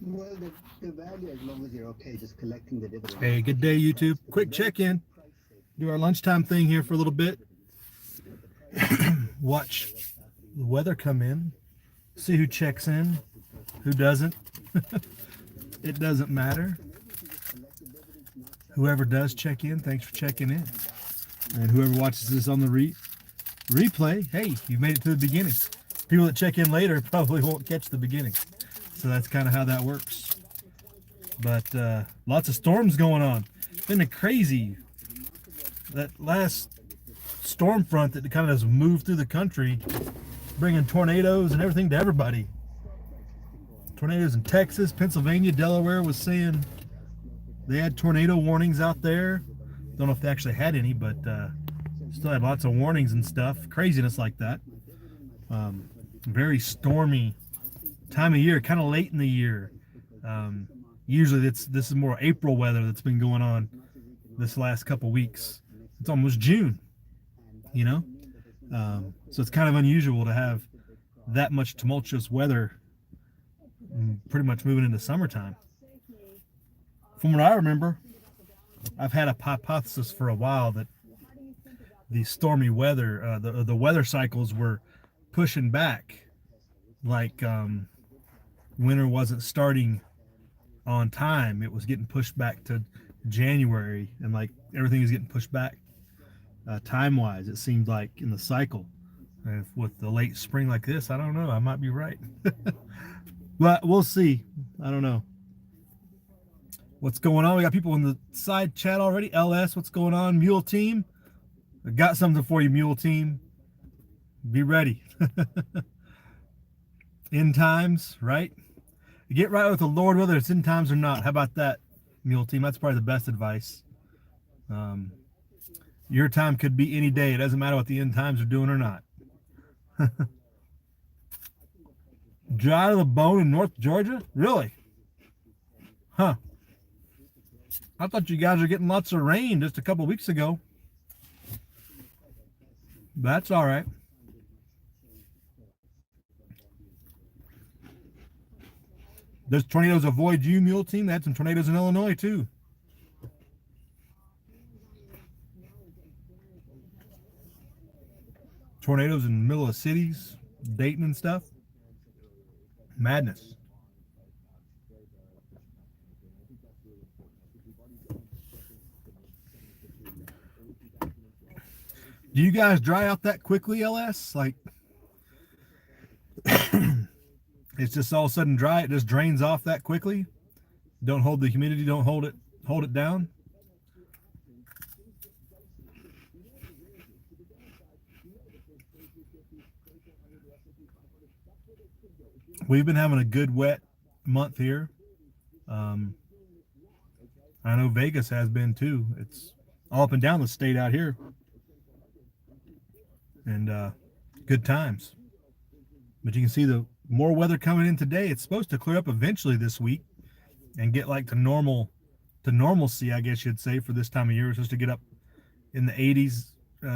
Well, the value, as long as you're okay, just collecting the dividend. Hey, good day, YouTube. Quick check-in. Do our lunchtime thing here for a little bit. Watch the weather come in. See who checks in, who doesn't. It doesn't matter. Whoever does check in, thanks for checking in. And whoever watches this on the replay, hey, you made it to the beginning. People that check in later probably won't catch the beginning. So that's kind of how that works. But lots of storms going on. It's been crazy. That last storm front that kind of has moved through the country, bringing tornadoes and everything to everybody. Tornadoes in Texas, Pennsylvania, Delaware was saying they had tornado warnings out there. Don't know if they actually had any, but still had lots of warnings and stuff. Craziness like that. Very stormy time of year, kind of late in the year. Usually this is more April weather that's been going on this last couple weeks. It's almost June, you know? So it's kind of unusual to have that much tumultuous weather pretty much moving into summertime. From what I remember, I've had a hypothesis for a while that the stormy weather, the weather cycles were pushing back, like winter wasn't starting on time. It was getting pushed back to January, and like everything is getting pushed back time-wise, it seemed like, in the cycle. And with the late spring like this, I don't know, I might be right. But we'll see. I don't know what's going on. We got people in the side chat already. LS, what's going on? Mule Team, I got something for you, Mule Team. Be ready. End times, right? Get right with the Lord, whether it's end times or not. How about that, Mule Team? That's probably the best advice. Your time could be any day. It doesn't matter what the end times are doing or not. Dry to the bone in North Georgia? Really? Huh. I thought you guys were getting lots of rain just a couple weeks ago. That's all right. Does tornadoes avoid you, Mule Team? They had some tornadoes in Illinois, too. Tornadoes in the middle of cities, Dayton and stuff. Madness. Do you guys dry out that quickly, LS? Like, it's just all of a sudden dry. It just drains off that quickly. Don't hold the humidity. Don't hold it down. We've been having a good wet month here. I know Vegas has been too. It's all up and down the state out here. And good times. But you can see the more weather coming in today. It's supposed to clear up eventually this week and get like to normalcy, I guess you'd say, for this time of year. It's supposed to get up in the 80s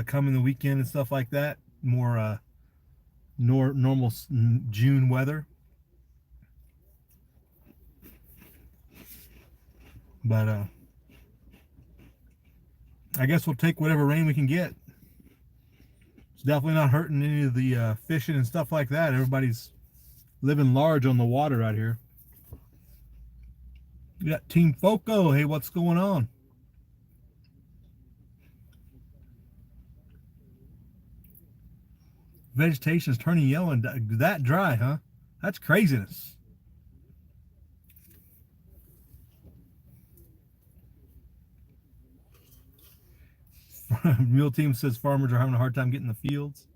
coming the weekend and stuff like that. More normal June weather. But I guess we'll take whatever rain we can get. It's definitely not hurting any of the fishing and stuff like that. Everybody's living large on the water out here. We got Team Foco. Hey, what's going on? Vegetation is turning yellow and that dry, huh? That's craziness. Mule Team says farmers are having a hard time getting the fields.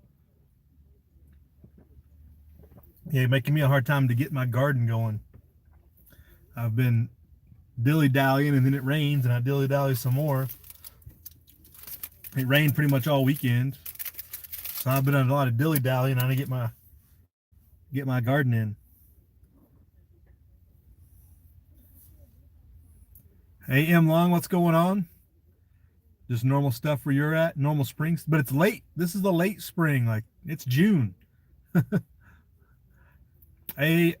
Yeah, making me a hard time to get my garden going. I've been dilly-dallying, and then it rains, and I dilly-dally some more. It rained pretty much all weekend, so I've been on a lot of dilly-dallying. I need to get my garden in. Hey, M Long, what's going on? Just normal stuff where you're at, normal springs, but it's late. This is the late spring, like it's June. Hey,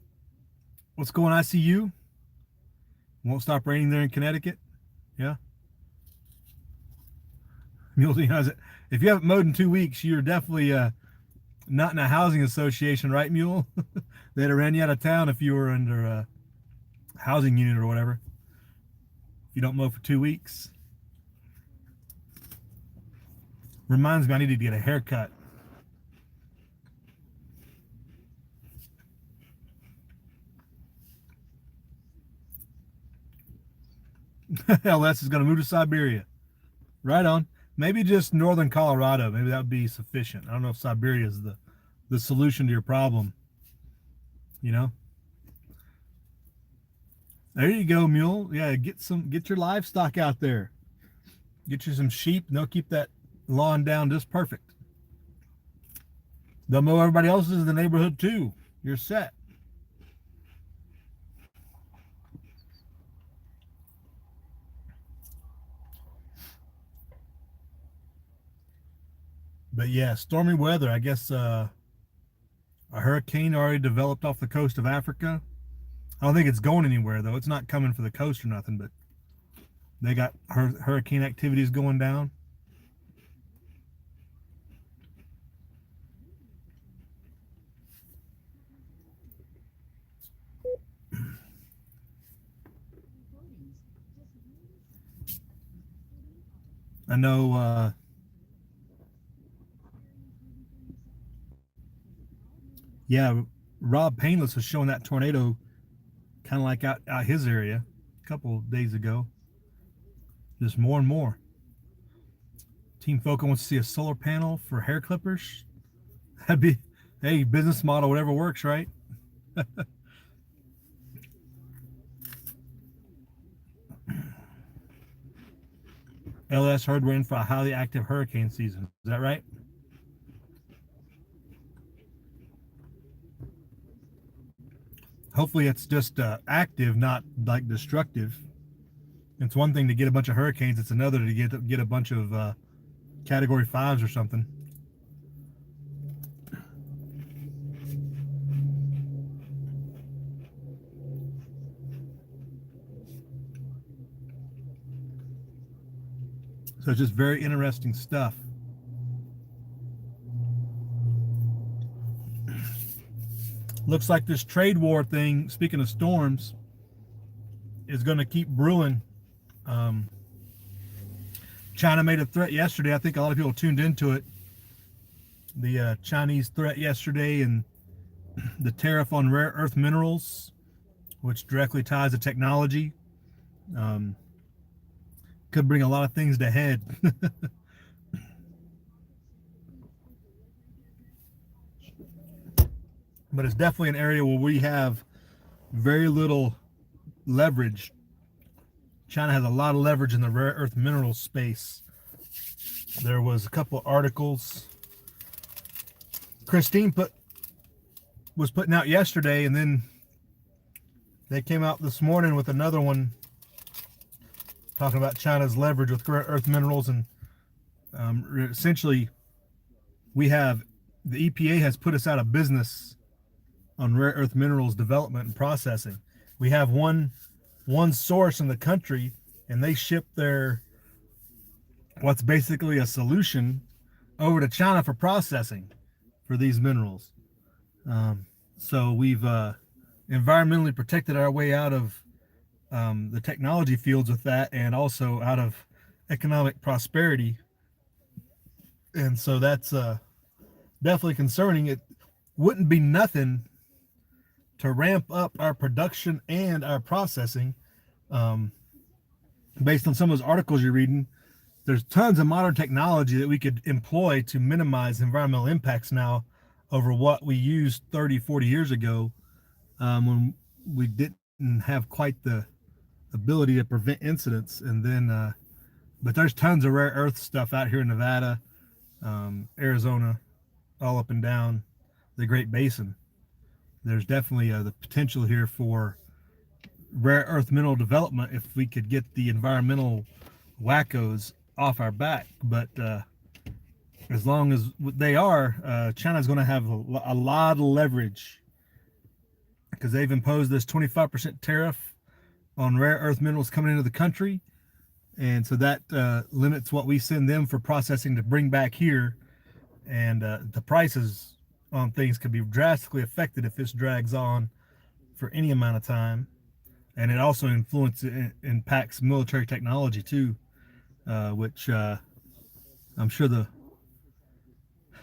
What's going on, ICU? Won't stop raining there in Connecticut? Yeah. Mule, if you haven't mowed in 2 weeks, you're definitely not in a housing association, right, Mule? They'd have ran you out of town if you were under a housing unit or whatever. If you don't mow for 2 weeks. Reminds me, I need to get a haircut. LS is going to move to Siberia. Right on. Maybe just northern Colorado. Maybe that would be sufficient. I don't know if Siberia is the solution to your problem. You know? There you go, Mule. Yeah, get your livestock out there. Get you some sheep, and they'll keep that lawn down just perfect. They'll mow everybody else's in the neighborhood too. You're set. But yeah, stormy weather. I guess a hurricane already developed off the coast of Africa. I don't think it's going anywhere though. It's not coming for the coast or nothing, but they got hurricane activities going down. I know yeah, Rob Painless was showing that tornado kind of like out his area a couple of days ago. Just more and more. Team Foco wants to see a solar panel for hair clippers. That'd be, hey, business model, whatever works, right? LS heard we're in for a highly active hurricane season. Is that right? Hopefully it's just active, not like destructive. It's one thing to get a bunch of hurricanes. It's another to get a bunch of Category 5s or something. So it's just very interesting stuff. Looks like this trade war thing, speaking of storms, is going to keep brewing. China made a threat yesterday. I think a lot of people tuned into it. The Chinese threat yesterday and the tariff on rare earth minerals, which directly ties to technology, could bring a lot of things to head. But it's definitely an area where we have very little leverage. China has a lot of leverage in the rare earth mineral space. There was a couple of articles Christine was putting out yesterday, and then they came out this morning with another one talking about China's leverage with rare earth minerals. And essentially, we have the EPA has put us out of business on rare earth minerals development and processing. We have one source in the country, and they ship their what's basically a solution over to China for processing for these minerals. So we've environmentally protected our way out of the technology fields with that, and also out of economic prosperity. And so that's definitely concerning. It wouldn't be nothing to ramp up our production and our processing. Based on some of those articles you're reading, there's tons of modern technology that we could employ to minimize environmental impacts now over what we used 30, 40 years ago, when we didn't have quite the ability to prevent incidents. And then, but there's tons of rare earth stuff out here in Nevada, Arizona, all up and down the Great Basin. There's definitely the potential here for rare earth mineral development if we could get the environmental wackos off our back. But as long as they are, China's going to have a lot of leverage because they've imposed this 25% tariff on rare earth minerals coming into the country. And so that limits what we send them for processing to bring back here. And the prices on things could be drastically affected if this drags on for any amount of time. And it also impacts military technology too, which I'm sure the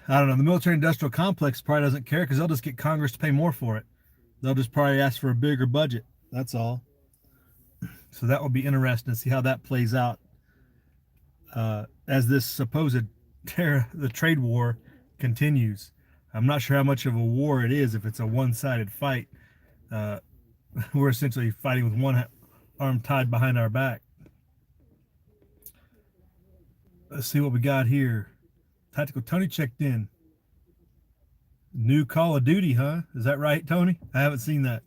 military industrial complex probably doesn't care, because they'll just get Congress to pay more for it. They'll just probably ask for a bigger budget. That's all. So that will be interesting to see how that plays out as this supposed the trade war continues. I'm not sure how much of a war it is if it's a one-sided fight. We're essentially fighting with one arm tied behind our back. Let's see what we got here. Tactical Tony checked in. New Call of Duty, huh? Is that right, Tony? I haven't seen that.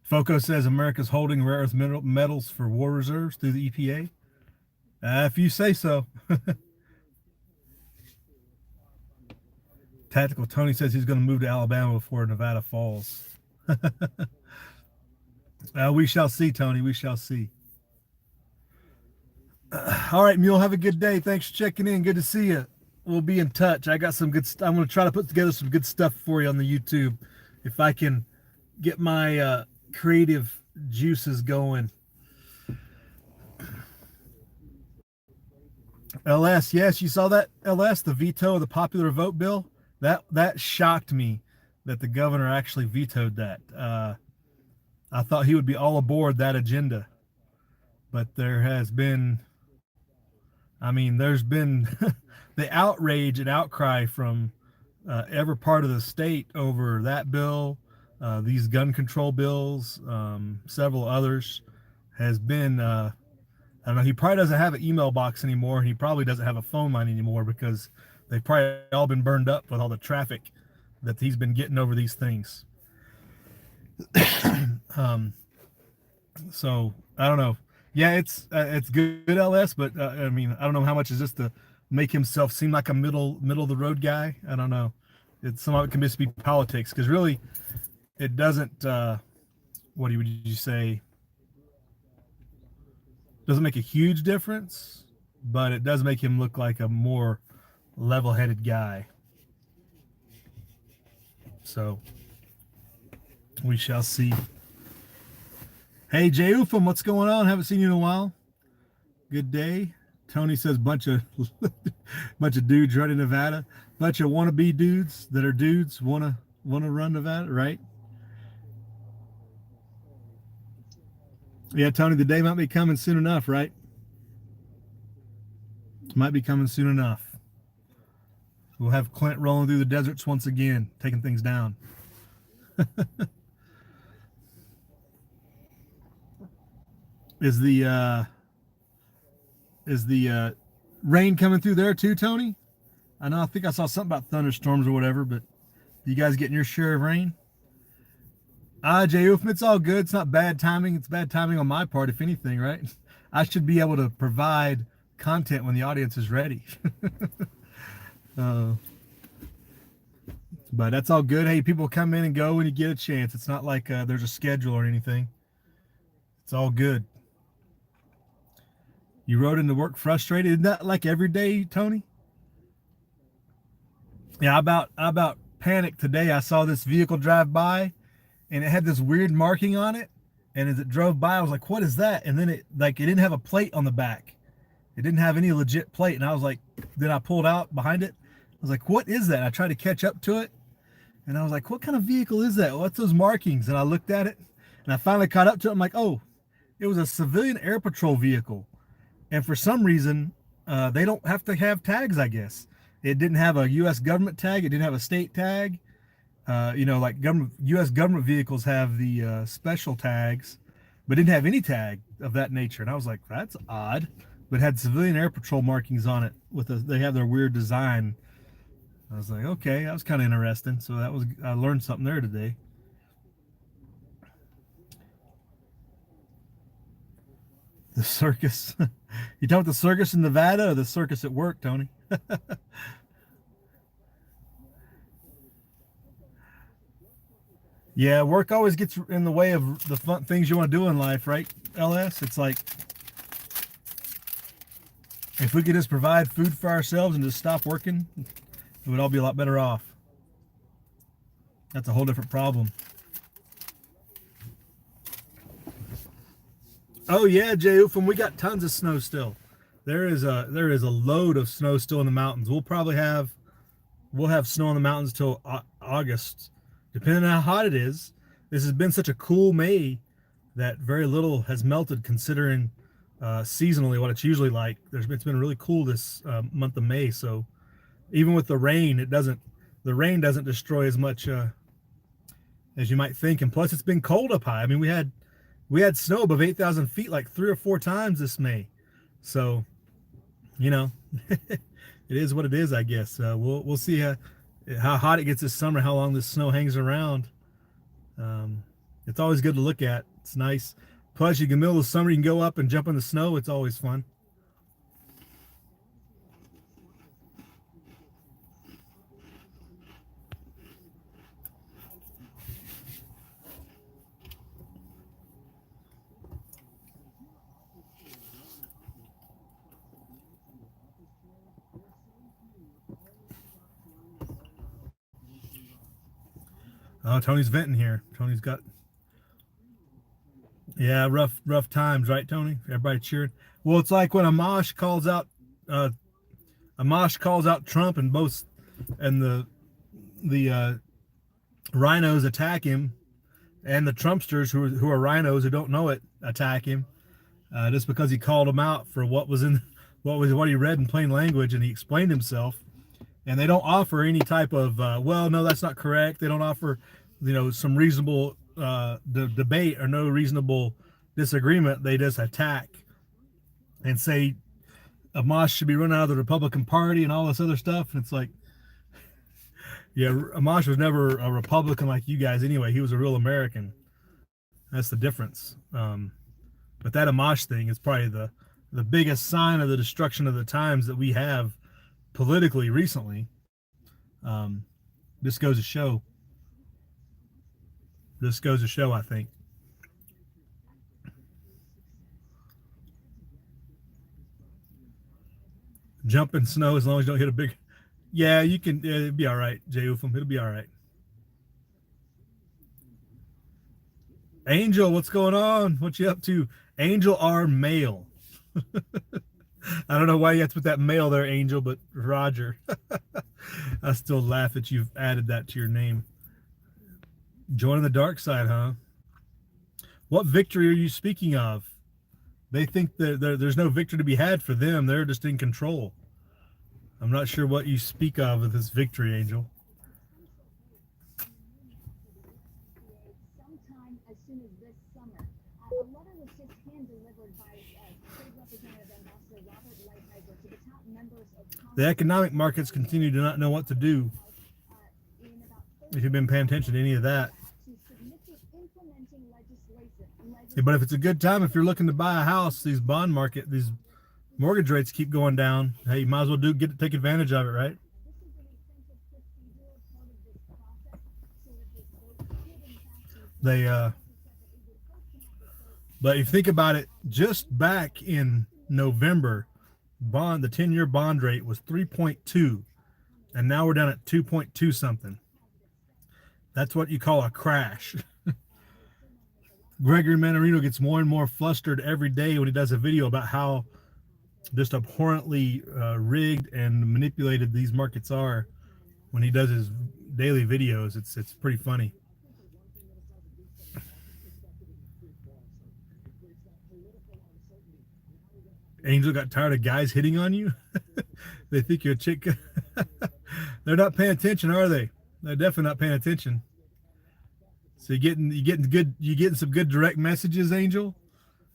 Foco says America's holding rare earth metals for war reserves through the EPA. If you say so. Tactical Tony says he's going to move to Alabama before Nevada falls. We shall see, Tony. We shall see. All right, Mule, have a good day. Thanks for checking in. Good to see you. We'll be in touch. I got some good stuff. I'm going to try to put together some good stuff for you on the YouTube if I can get my creative juices going. LS, yes, you saw that, LS, the veto of the popular vote bill? That shocked me that the governor actually vetoed that. I thought he would be all aboard that agenda. But there has been, there's been the outrage and outcry from every part of the state over that bill, these gun control bills, several others, has been, I don't know, he probably doesn't have an email box anymore, and he probably doesn't have a phone line anymore, because they've probably all been burned up with all the traffic that he's been getting over these things. So I don't know. Yeah, it's good, LS, but I don't know how much is just to make himself seem like a middle of the road guy. I don't know. It's some of it can just be politics, because really it doesn't. What would you say? Doesn't make a huge difference, but it does make him look like a more level-headed guy. So we shall see. Hey, Jay Ufam, what's going on? Haven't seen you in a while. Good day. Tony says bunch of dudes running Nevada. Bunch of wannabe dudes that are dudes wanna run Nevada, right? Yeah, Tony, the day might be coming soon enough, right? Might be coming soon enough. We'll have Clint rolling through the deserts once again, taking things down. Is the rain coming through there too, Tony? I think I saw something about thunderstorms or whatever, but you guys getting your share of rain? Jay Ufman, it's all good. It's not bad timing. It's bad timing on my part, if anything, right? I should be able to provide content when the audience is ready. But that's all good. Hey, people come in and go when you get a chance. It's not like there's a schedule or anything. It's all good. You rode into work frustrated. Isn't that like every day, Tony? Yeah, I about panicked today. I saw this vehicle drive by, and it had this weird marking on it. And as it drove by, I was like, what is that? And then it didn't have a plate on the back. It didn't have any legit plate. And I was like, then I pulled out behind it. I was like, what is that? I tried to catch up to it. And I was like, what kind of vehicle is that? What's those markings? And I looked at it, and I finally caught up to it. I'm like, oh, it was a civilian air patrol vehicle. And for some reason, they don't have to have tags, I guess. It didn't have a U.S. government tag. It didn't have a state tag. Like U.S. government vehicles have the special tags, but didn't have any tag of that nature. And I was like, that's odd. But it had civilian air patrol markings on it. They have their weird design. I was like, okay, that was kind of interesting. So I learned something there today. The circus. You talking about the circus in Nevada or the circus at work, Tony? Yeah, work always gets in the way of the fun things you want to do in life, right, LS? It's like if we could just provide food for ourselves and just stop working, we would all be a lot better off. That's a whole different problem. Oh yeah, Jay Ufam, we got tons of snow still. There is a load of snow still in the mountains. We'll have snow in the mountains till August, depending on how hot it is. This has been such a cool May that very little has melted considering seasonally what it's usually like. It's been really cool this month of May. So even with the rain, the rain doesn't destroy as much as you might think. And plus, it's been cold up high. I mean, we had snow above 8,000 feet like 3 or 4 times this May. So, you know, it is what it is, I guess. We'll see how hot it gets this summer, how long this snow hangs around. It's always good to look at. It's nice. Plus, you can middle of summer, you can go up and jump in the snow. It's always fun. Oh, Tony's venting here. Tony's got, yeah, rough times, right, Tony? Everybody cheering. Well, it's like when Amash calls out Trump, and the rhinos attack him, and the Trumpsters who are rhinos who don't know it attack him, just because he called them out for what he read in plain language, and he explained himself. And they don't offer any type of well, no, that's not correct. They don't offer, some reasonable debate or no reasonable disagreement. They just attack and say Amash should be run out of the Republican Party and all this other stuff. And it's like, yeah, Amash was never a Republican like you guys anyway. He was a real American. That's the difference. But that Amash thing is probably the biggest sign of the destruction of the times that we have politically recently. This goes to show, I think. Jump in snow as long as you don't hit a big, yeah, you can, it'll be all right, Jay Ufam, it'll be all right. Angel, what's going on? What you up to? Angel R. Male. I don't know why you have to put that male there, Angel, but Roger. I still laugh that you've added that to your name. Joining the dark side, huh? What victory are you speaking of? They think that there's no victory to be had for them. They're just in control. I'm not sure what you speak of with this victory, Angel. Sometime as soon as this summer. A letter was just hand-delivered by Trade Representative Ambassador Robert Lighthizer to the top members of Congress. The economic markets continue to not know what to do. If you've been paying attention to any of that. Yeah, but if it's a good time, if you're looking to buy a house, these mortgage rates keep going down. Hey, you might as well take advantage of it, right? But if you think about it, just back in November, the 10-year bond rate was 3.2, and now we're down at 2.2 something. That's what you call a crash. Gregory Manarino gets more and more flustered every day when he does a video about how just abhorrently rigged and manipulated these markets are. When he does his daily videos, it's pretty funny. Angel got tired of guys hitting on you. They think you're a chick. They're not paying attention, are they? They're definitely not paying attention. So you getting some good direct messages, Angel?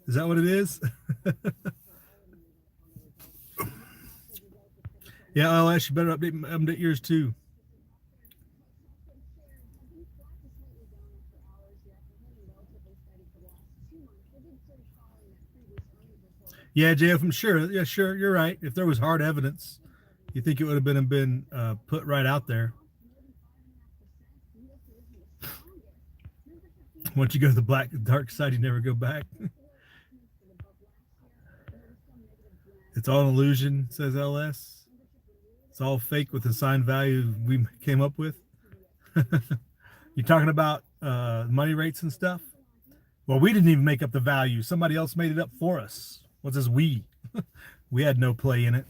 Is that what it is? Yeah, LS, you better update yours too. Yeah, JF, I'm sure. Yeah, sure, you're right. If there was hard evidence, you think it would have been put right out there. Once you go to the dark side, you never go back. It's all an illusion, says LS. It's all fake with the assigned value we came up with. You're talking about money rates and stuff? Well, we didn't even make up the value. Somebody else made it up for us. What's this we? We had no play in it.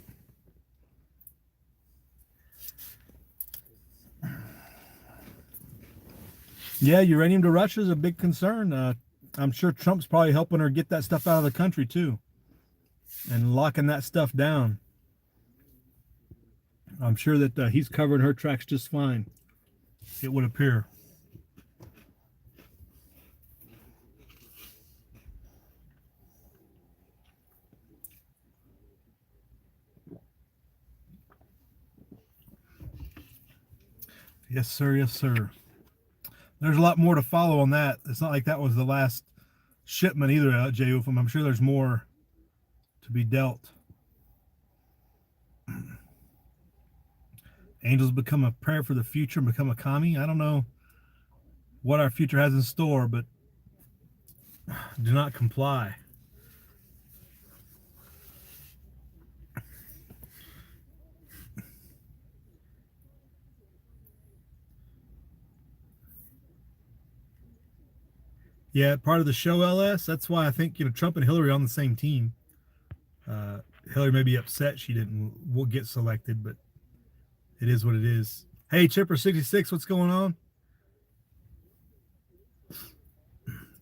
Yeah, uranium to Russia is a big concern. I'm sure Trump's probably helping her get that stuff out of the country too, and locking that stuff down. I'm sure that he's covering her tracks just fine, it would appear. Yes, sir. Yes, sir. There's a lot more to follow on that. It's not like that was the last shipment either, Jay Ufam. I'm sure there's more to be dealt. Angels become a prayer for the future and become a commie. I don't know what our future has in store, but do not comply. Yeah, part of the show, LS. That's why I think Trump and Hillary are on the same team. Hillary may be upset she won't get selected, but it is what it is. Hey, Chipper66, what's going on?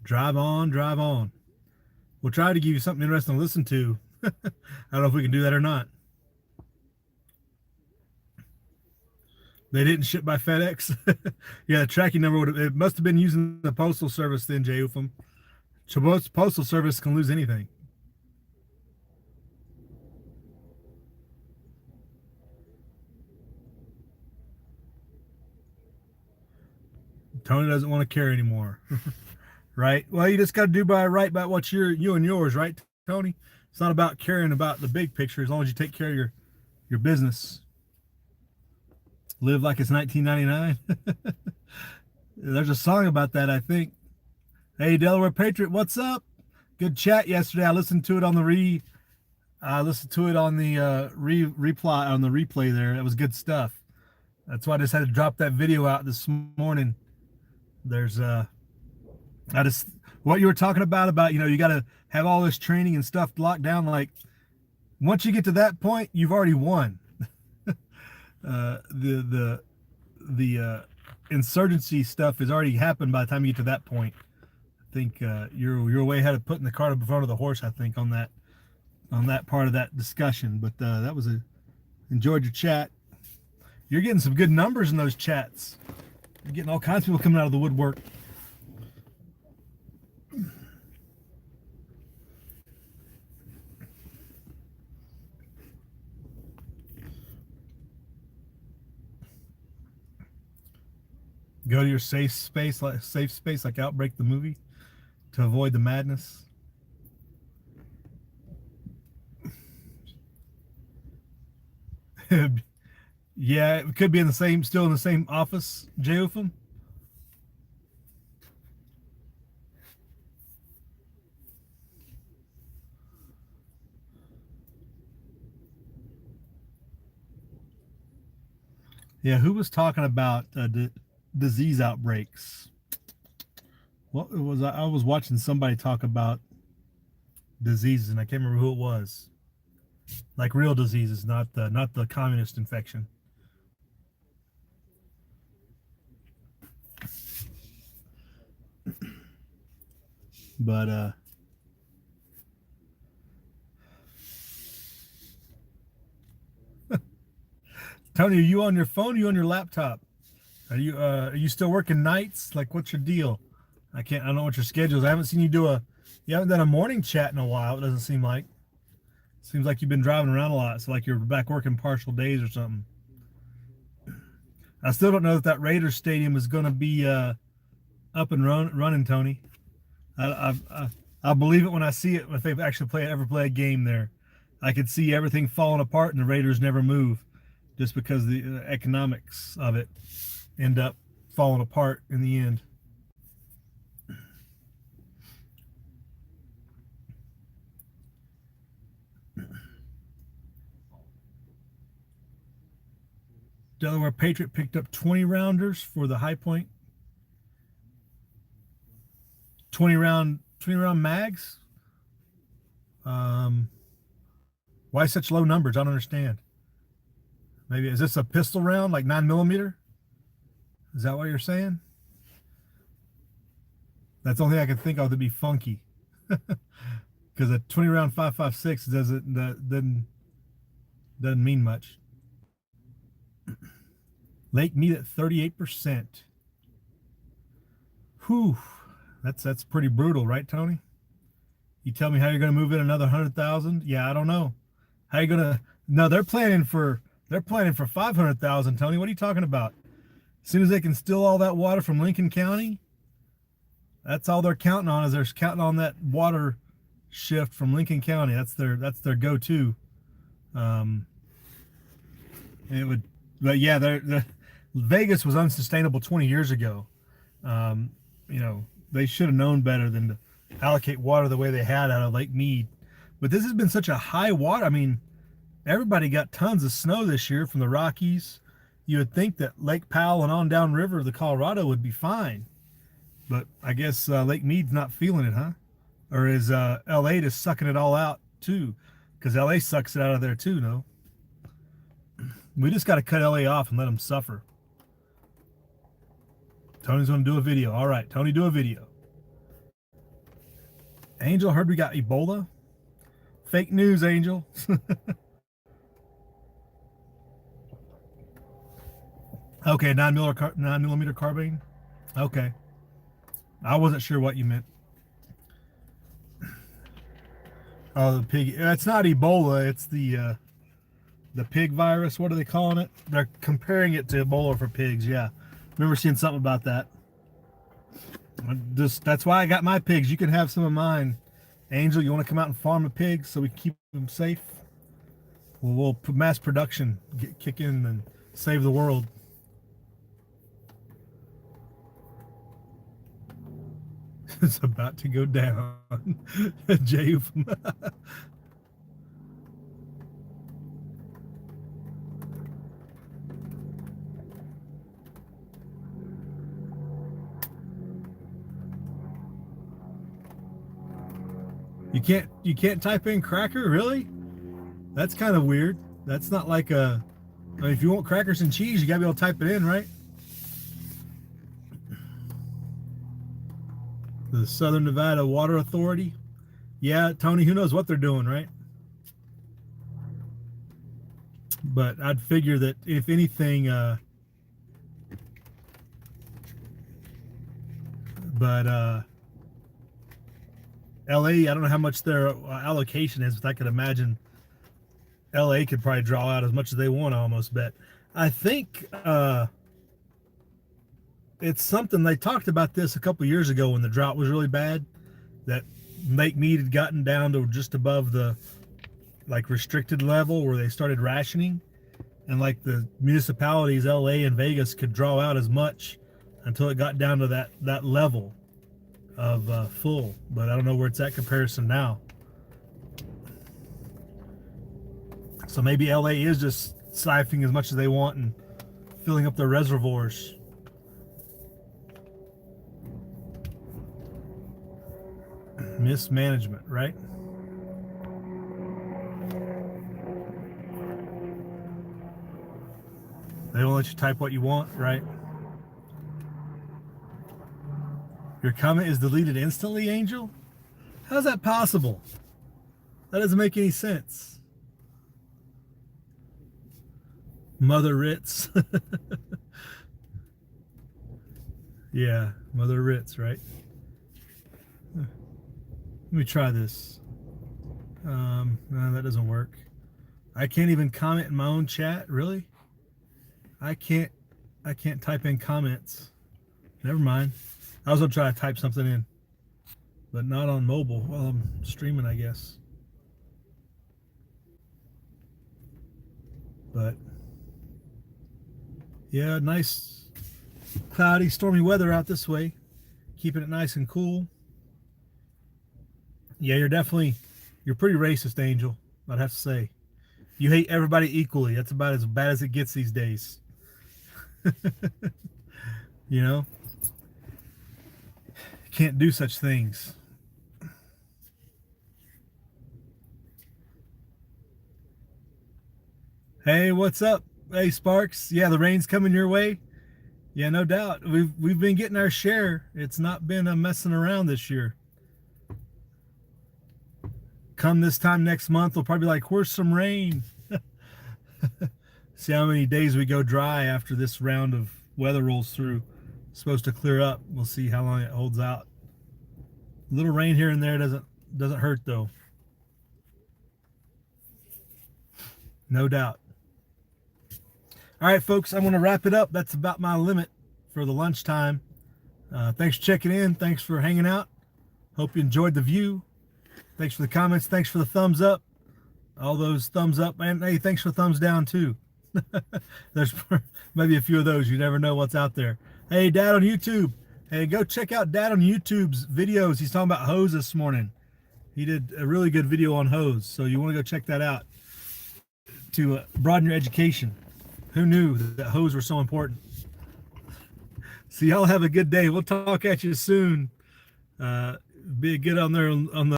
Drive on, drive on. We'll try to give you something interesting to listen to. I don't know if we can do that or not. They didn't ship by FedEx. Yeah, the tracking number it must have been using the postal service then, Jay Ufam. Postal service can lose anything. Tony doesn't want to carry anymore. Right? Well, you just got to do right by what's you and yours, right, Tony? It's not about caring about the big picture as long as you take care of your business. Live like it's 1999. There's a song about that, I think. Hey, Delaware Patriot, what's up? Good chat yesterday. I listened to it on the replay on the replay there. It was good stuff. That's why I just had to drop that video out this morning. There's what you were talking about you got to have all this training and stuff locked down. Like once you get to that point, you've already won. The insurgency stuff has already happened by the time you get to that point. I think you're way ahead of putting the cart in front of the horse. I think on that part of that discussion. But that was enjoyed your chat. You're getting some good numbers in those chats. You're getting all kinds of people coming out of the woodwork. Go to your safe space like Outbreak the movie to avoid the madness. Yeah, it could be still in the same office, Jay Ufam. Yeah, who was talking about disease outbreaks? What was I was watching somebody talk about diseases, and I can't remember who it was. Like real diseases, not the communist infection. But Tony, are you on your phone? Or are you on your laptop? Are you still working nights? Like, what's your deal? I don't know what your schedule is. I haven't seen you you haven't done a morning chat in a while. It doesn't seem like. Seems like you've been driving around a lot. It's like you're back working partial days or something. I still don't know if that Raiders stadium is going to be up and running, Tony. I'll believe it when I see it. If they actually ever play a game there, I could see everything falling apart and the Raiders never move, just because the economics of it end up falling apart in the end. Delaware Patriot picked up 20 rounders for the High Point. 20 round mags. Why such low numbers? I don't understand. Maybe is this a pistol round, like 9mm? Is that what you're saying? That's the only thing I can think of to be funky. Because a 20 round 5.56 doesn't mean much. Lake meat at 38%. Whew, that's pretty brutal, right, Tony? You tell me how you're going to move in another 100,000? Yeah, I don't know. How you gonna? No, they're planning for 500,000, Tony. What are you talking about? As soon as they can steal all that water from Lincoln County, that's all they're counting on. Is they're counting on that water shift from Lincoln County. That's their go-to. It would, but yeah, the Vegas was unsustainable 20 years ago. They should have known better than to allocate water the way they had out of Lake Mead. But this has been such a high water. I mean, everybody got tons of snow this year from the Rockies. You would think that Lake Powell and on down river, the Colorado, would be fine. But I guess Lake Mead's not feeling it, huh? Or is LA just sucking it all out too? Because LA sucks it out of there too, no? We just got to cut LA off and let them suffer. Tony's going to do a video. All right, Tony, do a video. Angel, heard we got Ebola. Fake news, Angel. Okay, 9mm carbine. Okay. I wasn't sure what you meant. Oh, the pig. It's not Ebola. It's the pig virus. What are they calling it? They're comparing it to Ebola for pigs. Yeah. Remember seeing something about that. That's why I got my pigs. You can have some of mine. Angel, you want to come out and farm a pig so we can keep them safe? Well, we'll mass production kick in and save the world. It's about to go down. Jay. You can't type in cracker, really? That's kind of weird. That's not like a. I mean, if you want crackers and cheese, you gotta be able to type it in, right? The Southern Nevada Water Authority. Yeah, Tony, who knows what they're doing, right? But I'd figure that if anything, LA, I don't know how much their allocation is, but I could imagine LA could probably draw out as much as they want, I almost bet. I think it's something, they talked about this a couple years ago when the drought was really bad, that Lake Mead had gotten down to just above the restricted level where they started rationing, and like the municipalities, LA and Vegas, could draw out as much until it got down to that level of full. But I don't know where it's at comparison now. So maybe LA is just siphoning as much as they want and filling up their reservoirs. Mismanagement, right? They won't let you type what you want, right? Your comment is deleted instantly, Angel? How's that possible? That doesn't make any sense. Mother Ritz. Yeah, Mother Ritz, right? Let me try this. No, that doesn't work. I can't even comment in my own chat, really? I can't type in comments. Never mind. I was gonna try to type something in, but not on mobile while I'm streaming, I guess. But yeah, nice cloudy, stormy weather out this way, keeping it nice and cool. Yeah, you're pretty racist, Angel, I'd have to say. You hate everybody equally. That's about as bad as it gets these days. You know, can't do such things. Hey, what's up? Hey, Sparks. Yeah, the rain's coming your way. Yeah, no doubt. We've been getting our share. It's not been a messing around this year. Come this time next month, we'll probably be like, where's some rain? See how many days we go dry after this round of weather rolls through. It's supposed to clear up. We'll see how long it holds out. A little rain here and there doesn't hurt though. No doubt. All right, folks, I'm going to wrap it up. That's about my limit for the lunchtime. Thanks for checking in. Thanks for hanging out. Hope you enjoyed the view. Thanks for the comments. Thanks for the thumbs up. All those thumbs up. And hey, thanks for thumbs down too. There's maybe a few of those. You never know what's out there. Hey, Dad on YouTube. Hey, go check out Dad on YouTube's videos. He's talking about hose this morning. He did a really good video on hose. So you want to go check that out to broaden your education. Who knew that hose were so important? So y'all have a good day. We'll talk at you soon. Be good on there on the